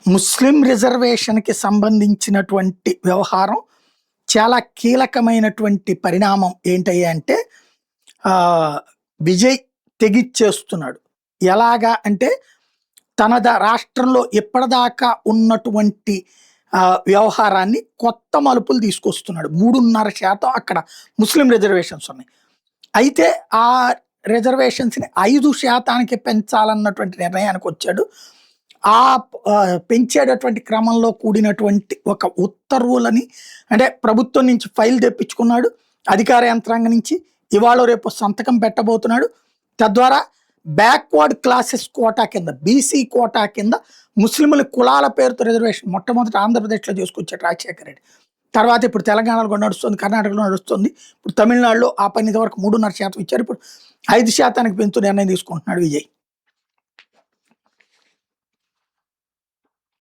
ముస్లిం రిజర్వేషన్‌కి సంబంధించినటువంటి వ్యవహారం చాలా కీలకమైనటువంటి పరిణామం ఏంటయ్యా అంటే విజయ్ తెగిచ్చేస్తున్నాడు. ఎలాగా అంటే రాష్ట్రంలో ఇప్పటిదాకా ఉన్నటువంటి వ్యవహారాన్ని కొత్త మలుపులు తీసుకొస్తున్నాడు. 3.5% అక్కడ ముస్లిం రిజర్వేషన్స్ ఉన్నాయి. అయితే ఆ రిజర్వేషన్స్‌ని 5% పెంచాలన్నటువంటి నిర్ణయానికొచ్చాడు. పెంచేటటువంటి క్రమంలో కూడినటువంటి ఒక ఉత్తర్వులని అంటే ప్రభుత్వం నుంచి ఫైల్ తెప్పించుకున్నాడు. అధికార యంత్రాంగం నుంచి ఇవాళ రేపు సంతకం పెట్టబోతున్నాడు. తద్వారా బ్యాక్వర్డ్ క్లాసెస్ కోటా కింద, బీసీ కోటా కింద ముస్లింల కులాల పేరుతో రిజర్వేషన్ మొట్టమొదటి ఆంధ్రప్రదేశ్లో చేసుకొచ్చాడు రాజశేఖర రెడ్డి. తర్వాత ఇప్పుడు తెలంగాణలో కూడా నడుస్తుంది, కర్ణాటకలో నడుస్తుంది. ఇప్పుడు తమిళనాడులో ఆ పని వరకు 3.5% ఇచ్చారు. ఇప్పుడు 5% పెంచు నిర్ణయం తీసుకుంటున్నాడు విజయ్.